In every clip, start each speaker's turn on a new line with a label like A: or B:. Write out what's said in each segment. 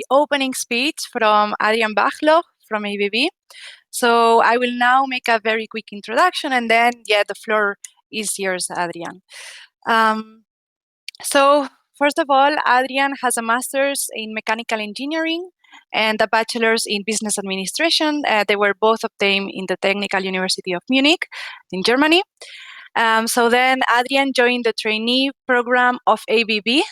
A: the opening speech from Adrian Bachloch from ABB. So I will now make a very quick introduction, and then, the floor is yours, Adrian. So first of all, Adrian has a master's in mechanical engineering and a bachelor's in business administration. They were both obtained in the Technical University of Munich in Germany. So then Adrian joined the trainee program of ABB,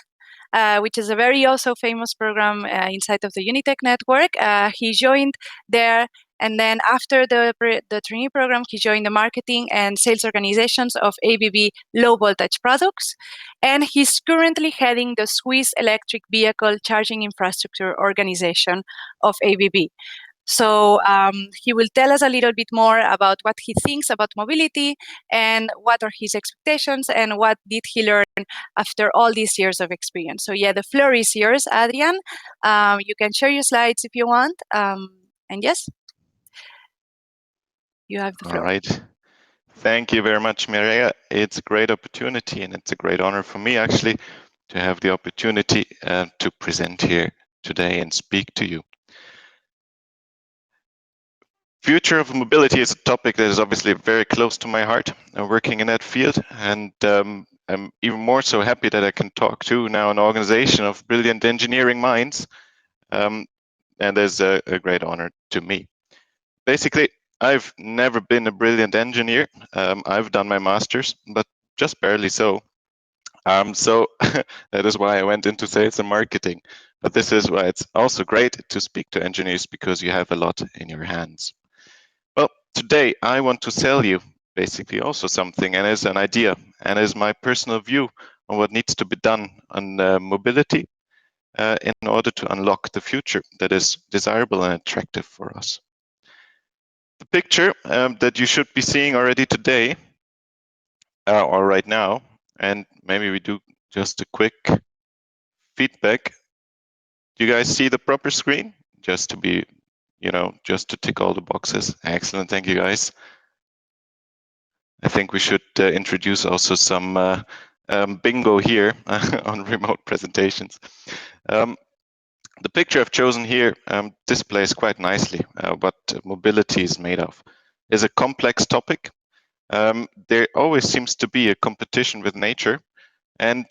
A: which is a very also famous program inside of the Unitech network. He joined there, and then after the trainee program, he joined the marketing and sales organizations of ABB low voltage products, and he's currently heading the Swiss electric vehicle charging infrastructure organization of ABB. So he will tell us a little bit more about what he thinks about mobility and what are his expectations and what did he learn after all these years of experience. So the floor is yours, Adrian. You can share your slides if you want. And yes, you have the floor.
B: All right. Thank you very much, Mireia. It's a great opportunity, and it's a great honor for me, actually, to have the opportunity to present here today and speak to you. Future of mobility is a topic that is obviously very close to my heart. I'm working in that field, and I'm even more so happy that I can talk to now an organization of brilliant engineering minds, and there's a great honor to me. Basically, I've never been a brilliant engineer. I've done my master's, but just barely so. So that is why I went into sales and marketing. But this is why it's also great to speak to engineers, because you have a lot in your hands. Well, today I want to sell you basically also something, and as an idea, and as my personal view on what needs to be done on mobility in order to unlock the future that is desirable and attractive for us. The picture that you should be seeing already today or right now, and maybe we do just a quick feedback. Do you guys see the proper screen? Just to be, just to tick all the boxes. Excellent, thank you guys. I think we should introduce also some bingo here on remote presentations. The picture I've chosen here displays quite nicely what mobility is made of. It's a complex topic. There always seems to be a competition with nature, and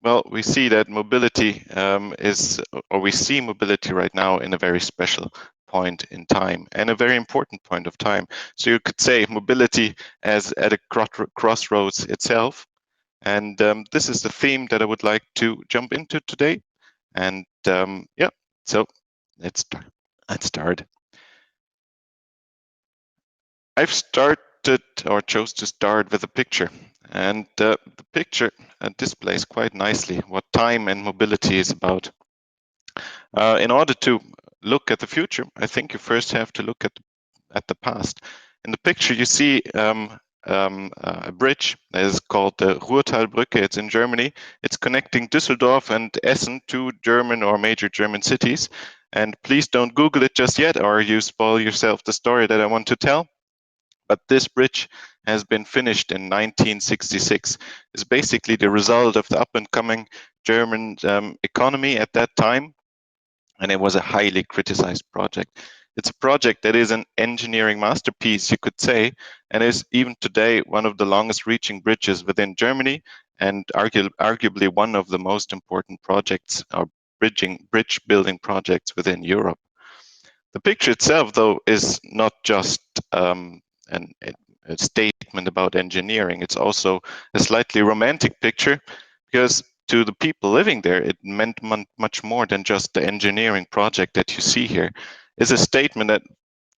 B: well, we see that mobility we see mobility right now in a very special point in time and a very important point of time. So you could say mobility as at a crossroads itself. And this is the theme that I would like to jump into today. And so let's start. I've started or chose to start with a picture. And the picture displays quite nicely what time and mobility is about. In order to look at the future, I think you first have to look at the past. In the picture, you see a bridge that is called the Ruhrtalbrücke. It's in Germany. It's connecting Düsseldorf and Essen, two German or major German cities. And please don't Google it just yet, or you spoil yourself the story that I want to tell. But this bridge has been finished in 1966. It's basically the result of the up-and-coming German economy at that time, and it was a highly criticized project. It's a project that is an engineering masterpiece, you could say, and is even today one of the longest-reaching bridges within Germany, and arguably one of the most important projects or bridge-building projects within Europe. The picture itself, though, is not just a statement about engineering. It's also a slightly romantic picture, because to the people living there, it meant much more than just the engineering project that you see here. It's a statement that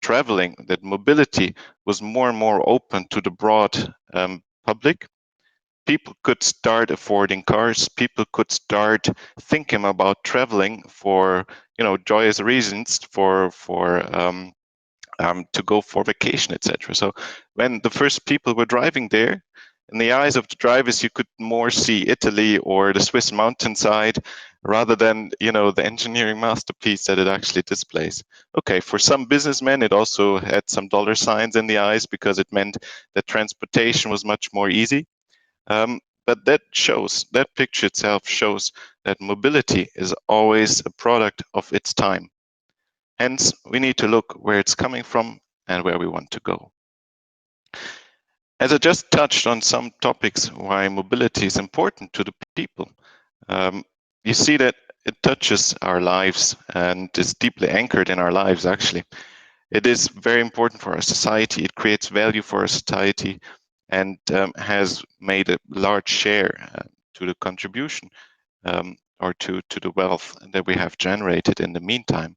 B: traveling, that mobility was more and more open to the broad public. People could start affording cars. People could start thinking about traveling for, joyous reasons, to go for vacation, etc. So when the first people were driving there, in the eyes of the drivers, you could more see Italy or the Swiss mountainside rather than, the engineering masterpiece that it actually displays. Okay, for some businessmen, it also had some dollar signs in the eyes, because it meant that transportation was much more easy. But that picture itself shows that mobility is always a product of its time. Hence, we need to look where it's coming from and where we want to go. As I just touched on some topics why mobility is important to the people, you see that it touches our lives and is deeply anchored in our lives, actually. It is very important for our society. It creates value for our society and has made a large share to the contribution or to the wealth that we have generated in the meantime.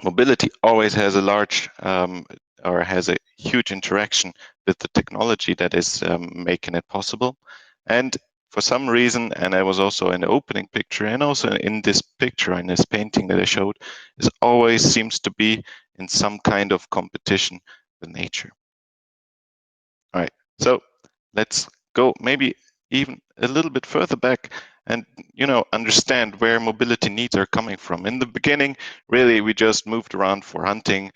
B: Mobility always has a large or has a huge interaction with the technology that is making it possible. And for some reason, and I was also in the opening picture and also in this picture, in this painting that I showed, is always seems to be in some kind of competition with nature. All right, so let's go maybe even a little bit further back and understand where mobility needs are coming from. In the beginning, really, we just moved around for hunting,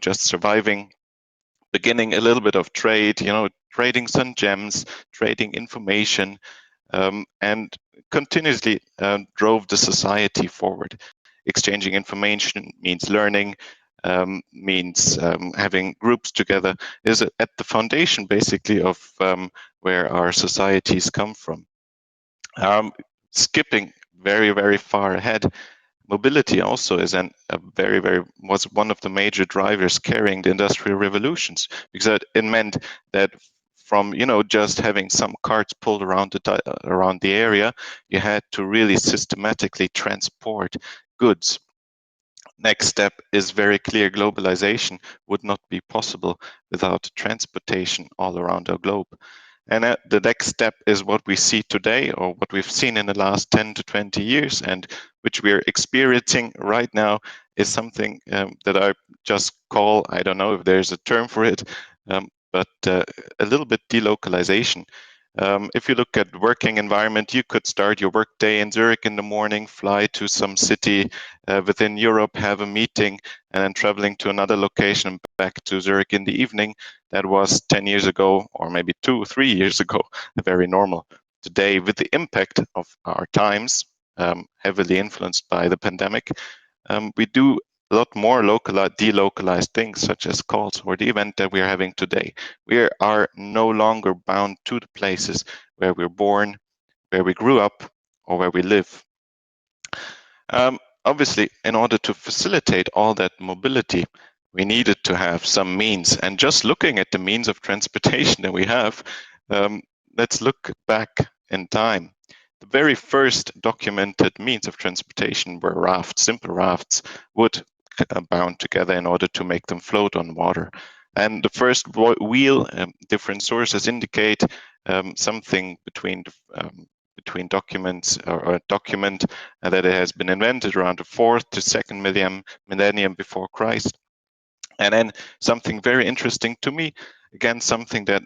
B: just surviving, beginning a little bit of trade, trading some gems, trading information, and continuously drove the society forward. Exchanging information means learning, means having groups together, is at the foundation basically of where our societies come from. Skipping very, very far ahead, mobility also is was one of the major drivers carrying the industrial revolutions, because it meant that from just having some carts pulled around the area, you had to really systematically transport goods. Next step is very clear: globalization would not be possible without transportation all around our globe. And the next step is what we see today, or what we've seen in the last 10 to 20 years, and which we're experiencing right now, is something that I just call, I don't know if there's a term for it, but a little bit delocalization. If you look at working environment, you could start your workday in Zurich in the morning, fly to some city within Europe, have a meeting, and then traveling to another location back to Zurich in the evening. That was 10 years ago, or maybe 2-3 years ago, very normal. Today, with the impact of our times, heavily influenced by the pandemic, we do a lot more delocalized things, such as calls or the event that we're having today. We are no longer bound to the places where we're born, where we grew up, or where we live. Obviously, in order to facilitate all that mobility, we needed to have some means. And just looking at the means of transportation that we have, let's look back in time. The very first documented means of transportation were rafts, simple rafts, wood bound together in order to make them float on water. And the first wheel, different sources indicate something between documents, or a document that it has been invented around the 4th to 2nd millennium before Christ. And then something very interesting to me, again, something that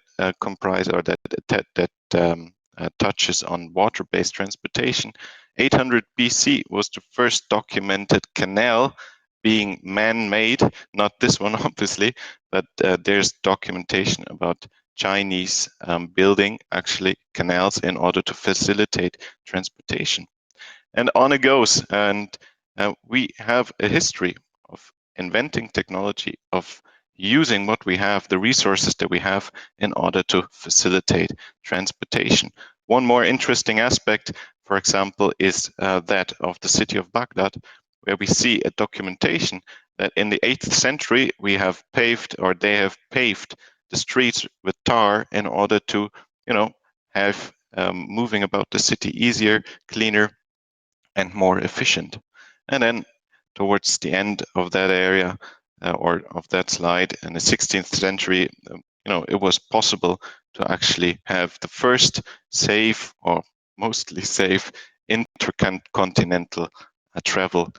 B: touches on water-based transportation. 800 BC was the first documented canal being man-made, not this one obviously, but there's documentation about Chinese building actually canals in order to facilitate transportation. And on it goes. And we have a history of inventing technology, of using what we have, the resources that we have, in order to facilitate transportation. One more interesting aspect, for example, is that of the city of Baghdad, where we see a documentation that in the 8th century they have paved the streets with tar in order to, have moving about the city easier, cleaner, and more efficient. And then towards the end of that area, or of that slide, in the 16th century, it was possible to actually have the first safe, or mostly safe, intercontinental travel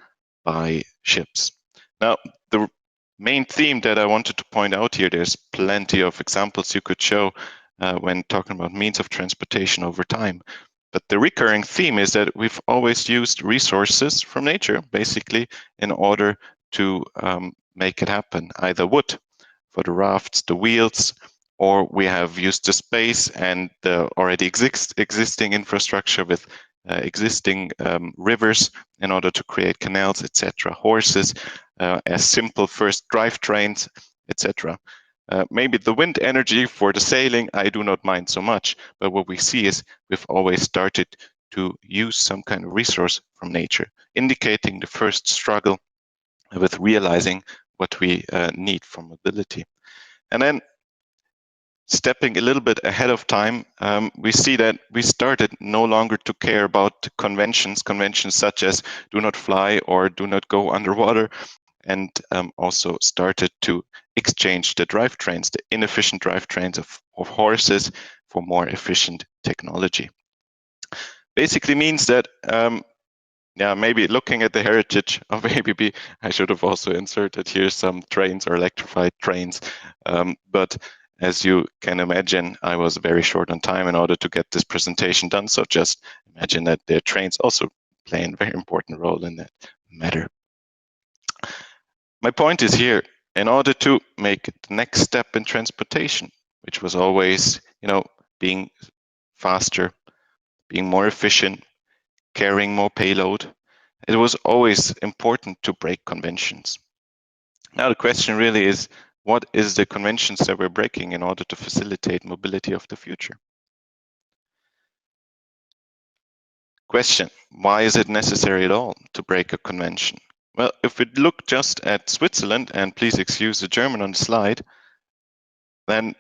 B: by ships. Now, the main theme that I wanted to point out here, there's plenty of examples you could show when talking about means of transportation over time. But the recurring theme is that we've always used resources from nature, basically, in order to make it happen. Either wood for the rafts, the wheels, or we have used the space and the already existing infrastructure with existing rivers in order to create canals, etc. Horses, as simple first drivetrains, etc. Maybe the wind energy for the sailing, I do not mind so much, but what we see is we've always started to use some kind of resource from nature, indicating the first struggle with realizing what we need for mobility. And then stepping a little bit ahead of time, we see that we started no longer to care about conventions such as do not fly or do not go underwater, and also started to exchange the drivetrains, the inefficient drivetrains of horses, for more efficient technology. Basically means that maybe looking at the heritage of ABB, I should have also inserted here some trains or electrified trains. But as you can imagine, I was very short on time in order to get this presentation done. So just imagine that the trains also play a very important role in that matter. My point is here, in order to make the next step in transportation, which was always, being faster, being more efficient, carrying more payload, it was always important to break conventions. Now the question really is, what is the conventions that we're breaking in order to facilitate mobility of the future? Question, why is it necessary at all to break a convention? Well, if we look just at Switzerland, and please excuse the German on the slide, then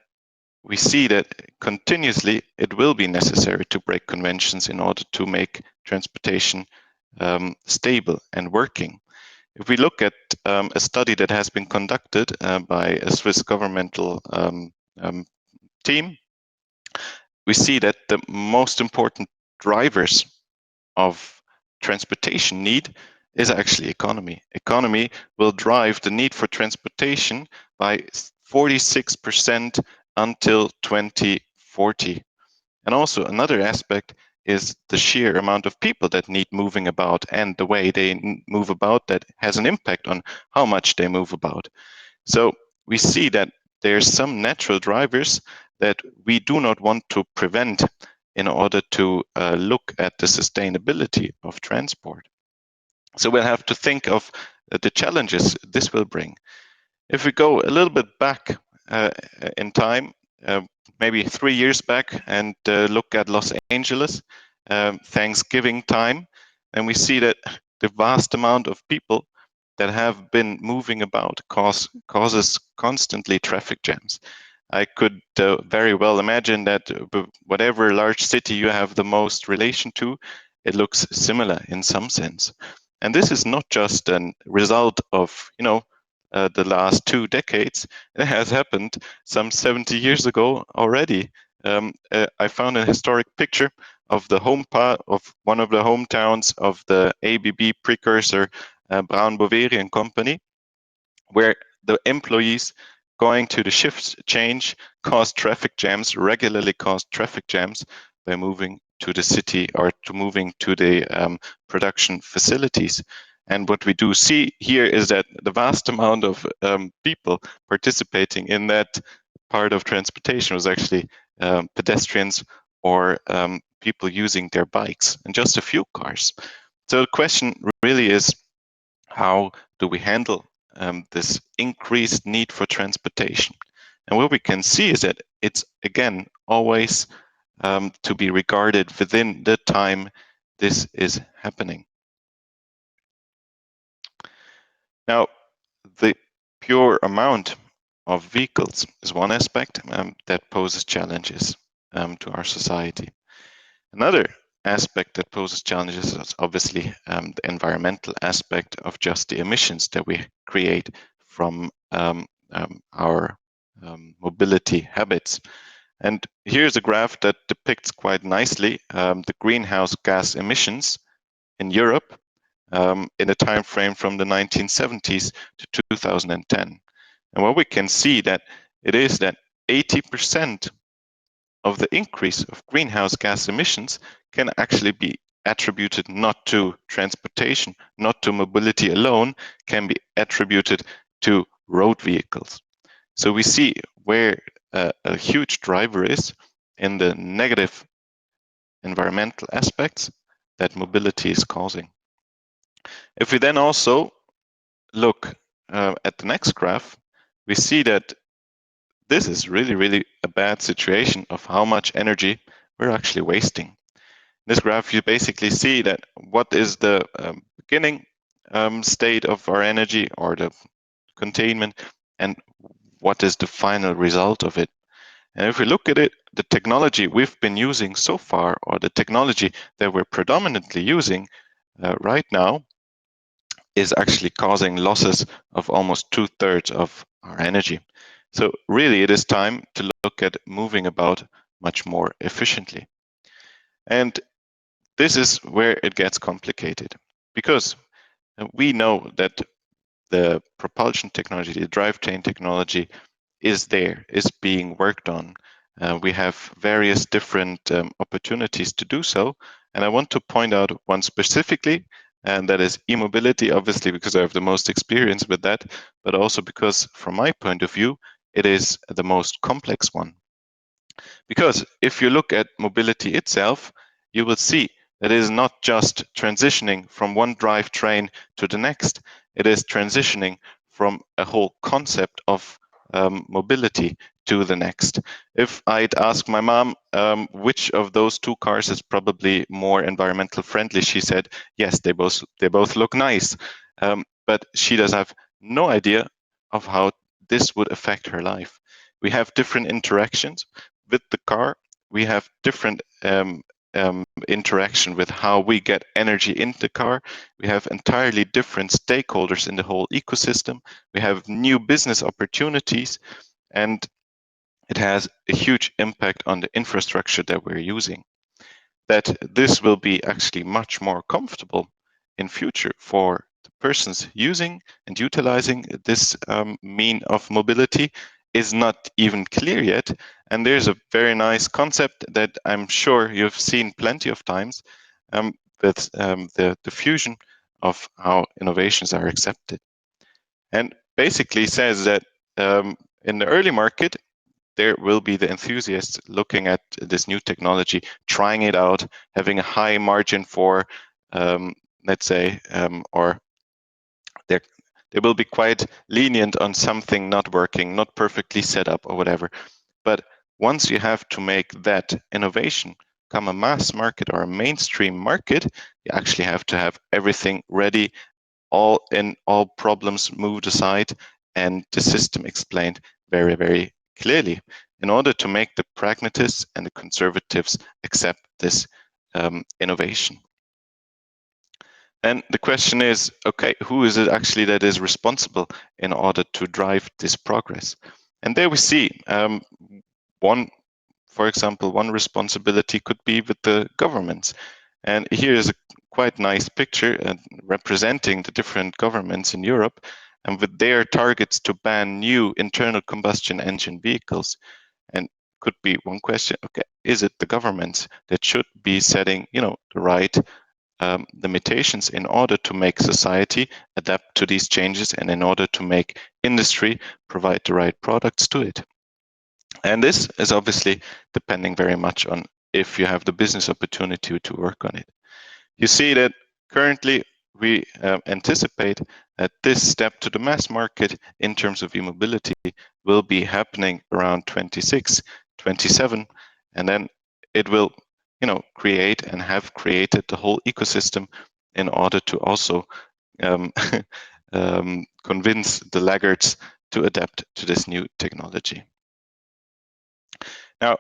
B: we see that continuously it will be necessary to break conventions in order to make transportation stable and working. If we look at a study that has been conducted by a Swiss governmental team, we see that the most important drivers of transportation need is actually economy. Economy will drive the need for transportation by 46% until 2040. And also another aspect is the sheer amount of people that need moving about, and the way they move about that has an impact on how much they move about. So we see that there's some natural drivers that we do not want to prevent in order to look at the sustainability of transport. So we'll have to think of the challenges this will bring. If we go a little bit back in time, maybe 3 years back, and look at Los Angeles, Thanksgiving time, and we see that the vast amount of people that have been moving about causes constantly traffic jams. I could very well imagine that whatever large city you have the most relation to, it looks similar in some sense. And this is not just a result of, the last 2 decades. It has happened some 70 years ago already. I found a historic picture of the of one of the hometowns of the ABB precursor, Brown Boveri and Company, where the employees going to the shifts change regularly caused traffic jams by moving to the city or to moving to the production facilities. And what we do see here is that the vast amount of people participating in that part of transportation was actually pedestrians or people using their bikes, and just a few cars. So the question really is, how do we handle this increased need for transportation? And what we can see is that it's, again, always to be regarded within the time this is happening. Now, the pure amount of vehicles is one aspect that poses challenges to our society. Another aspect that poses challenges is obviously the environmental aspect of just the emissions that we create from our mobility habits. And here's a graph that depicts quite nicely the greenhouse gas emissions in Europe in a time frame from the 1970s to 2010. And what we can see that it is that 80% of the increase of greenhouse gas emissions can actually be attributed not to transportation, not to mobility alone, can be attributed to road vehicles. So we see where a huge driver is in the negative environmental aspects that mobility is causing. If we then also look at the next graph, we see that this is really, really a bad situation of how much energy we're actually wasting. In this graph, you basically see that what is the beginning state of our energy or the containment, and what is the final result of it. And if we look at it, the technology we've been using so far, or the technology that we're predominantly using right now, is actually causing losses of almost 2/3 of our energy. So really, it is time to look at moving about much more efficiently. And this is where it gets complicated, because we know that the propulsion technology, the drivetrain technology is there, is being worked on. We have various different opportunities to do so. And I want to point out one specifically, and that is e-mobility, obviously because I have the most experience with that, but also because from my point of view, it is the most complex one. Because if you look at mobility itself, you will see that it is not just transitioning from one drivetrain to the next, it is transitioning from a whole concept of mobility to the next. If I'd ask my mom which of those two cars is probably more environmental friendly, she said, yes, they both look nice. But she does have no idea of how this would affect her life. We have different interactions with the car. We have different interaction with how we get energy into the car. We have entirely different stakeholders in the whole ecosystem. We have new business opportunities, and it has a huge impact on the infrastructure that we're using. That this will be actually much more comfortable in future for the persons using and utilizing this mean of mobility is not even clear yet. And there's a very nice concept that I'm sure you've seen plenty of times, with the fusion of how innovations are accepted. And basically says that in the early market, there will be the enthusiasts looking at this new technology, trying it out, having a high margin for, let's say, or they will be quite lenient on something not working, not perfectly set up or whatever. But once you have to make that innovation come a mass market or a mainstream market, you actually have to have everything ready, all problems moved aside, and the system explained very, very clearly in order to make the pragmatists and the conservatives accept this innovation. And the question is, okay, who is it actually that is responsible in order to drive this progress? And there we see for example, one responsibility could be with the governments. And here is a quite nice picture representing the different governments in Europe, and with their targets to ban new internal combustion engine vehicles. And could be one question, okay, is it the governments that should be setting, the right limitations in order to make society adapt to these changes and in order to make industry provide the right products to it? And this is obviously depending very much on if you have the business opportunity to work on it. You see that currently we anticipate that this step to the mass market in terms of e-mobility will be happening around 26, 27, and then it will, create and have created the whole ecosystem in order to also convince the laggards to adapt to this new technology. Now,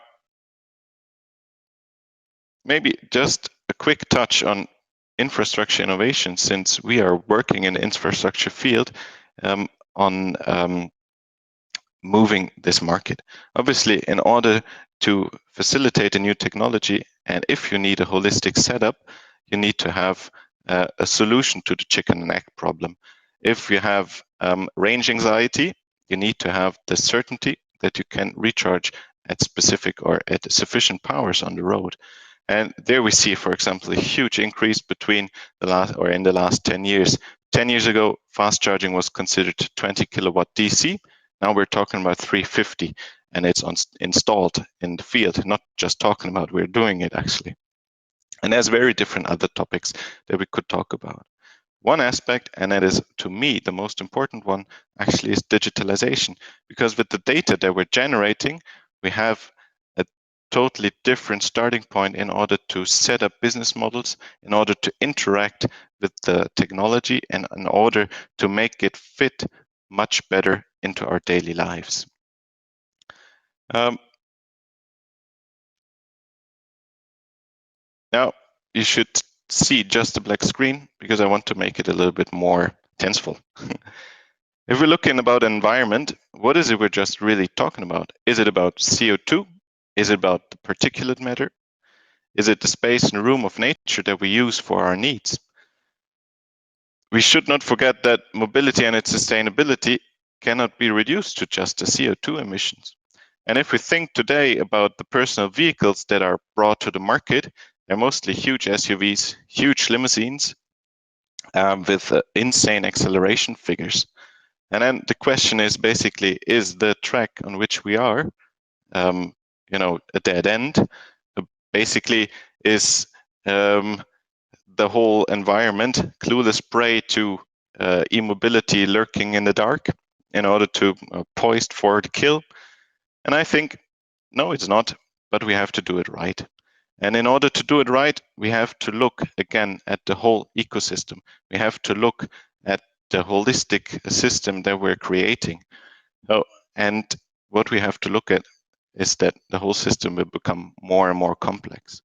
B: maybe just a quick touch on infrastructure innovation, since we are working in the infrastructure field on moving this market. Obviously, in order to facilitate a new technology, and if you need a holistic setup, you need to have a solution to the chicken and egg problem. If you have range anxiety, you need to have the certainty that you can recharge at specific or at sufficient powers on the road. And there we see, for example, a huge increase between in the last 10 years. 10 years ago, fast charging was considered 20 kilowatt DC. Now we're talking about 350. and it's installed in the field, not just talking about we're doing it actually. And there's very different other topics that we could talk about. One aspect, and that is to me the most important one, actually is digitalization, because with the data that we're generating, we have a totally different starting point in order to set up business models, in order to interact with the technology, and in order to make it fit much better into our daily lives. Now, you should see just the black screen because I want to make it a little bit more tenseful. If we're looking about environment, what is it we're just really talking about? Is it about CO2? Is it about the particulate matter? Is it the space and room of nature that we use for our needs? We should not forget that mobility and its sustainability cannot be reduced to just the CO2 emissions. And if we think today about the personal vehicles that are brought to the market, they're mostly huge SUVs, huge limousines with insane acceleration figures. And then the question is basically, is the track on which we are, a dead end? Basically, is the whole environment clueless prey to e-mobility lurking in the dark in order to poised for the kill? And I think, no, it's not, but we have to do it right. And in order to do it right, we have to look again at the whole ecosystem. We have to look at the holistic system that we're creating. Oh, and what we have to look at is that the whole system will become more and more complex.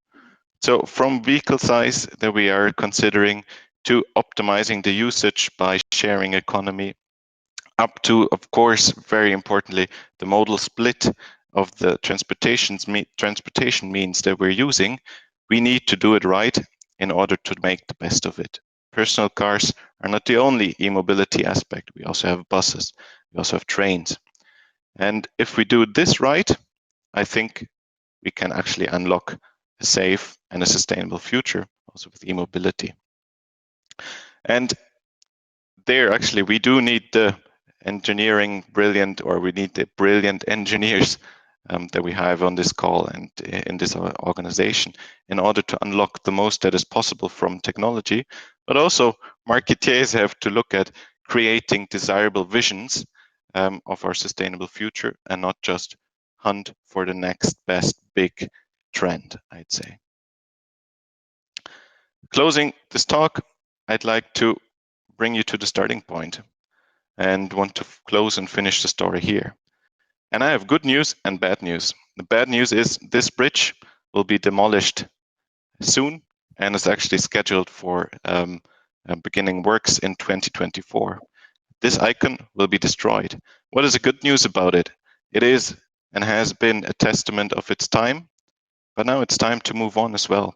B: So from vehicle size that we are considering to optimizing the usage by sharing economy, up to, of course, very importantly, the modal split of the transportation means that we're using, we need to do it right in order to make the best of it. Personal cars are not the only e-mobility aspect. We also have buses, we also have trains. And if we do this right, I think we can actually unlock a safe and a sustainable future also with e-mobility. And there, actually, we do need the we need the brilliant engineers that we have on this call and in this organization in order to unlock the most that is possible from technology. But also, marketeers have to look at creating desirable visions of our sustainable future and not just hunt for the next best big trend, I'd say. Closing this talk, I'd like to bring you to the starting point and want to close and finish the story here. And I have good news and bad news. The bad news is this bridge will be demolished soon and is actually scheduled for beginning works in 2024. This icon will be destroyed. What is the good news about it? It is and has been a testament of its time, but now it's time to move on as well.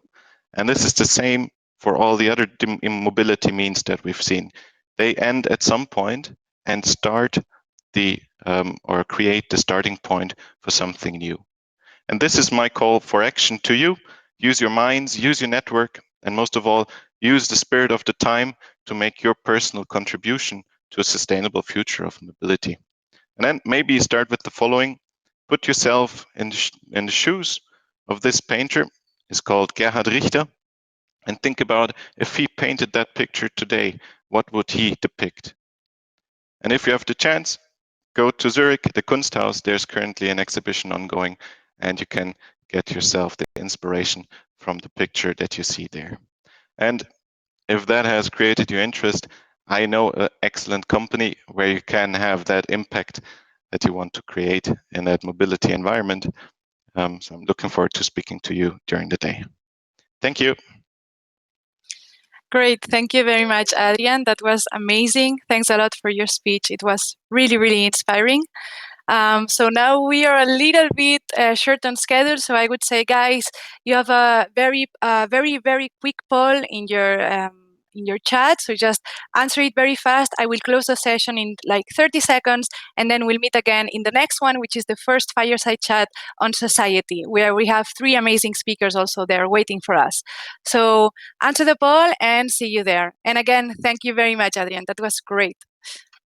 B: And this is the same for all the other mobility means that we've seen. They end at some point and start or create the starting point for something new. And this is my call for action to you. Use your minds, use your network, and most of all, use the spirit of the time to make your personal contribution to a sustainable future of mobility. And then maybe start with the following. Put yourself in the shoes of this painter. It's called Gerhard Richter. And think about if he painted that picture today, what would he depict? And if you have the chance, go to Zurich, the Kunsthaus. There's currently an exhibition ongoing, and you can get yourself the inspiration from the picture that you see there. And if that has created your interest, I know an excellent company where you can have that impact that you want to create in that mobility environment. So I'm looking forward to speaking to you during the day. Thank you.
A: Great. Thank you very much, Adrian. That was amazing. Thanks a lot for your speech. It was really, really inspiring. So now we are a little bit short on schedule. So I would say, guys, you have a very, very quick poll in your chat. So just answer it very fast. I will close the session in like 30 seconds, and then we'll meet again in the next one, which is the first fireside chat on society, where we have 3 amazing speakers also there waiting for us. So answer the poll and see you there. And again, thank you very much, Adrian. That was great.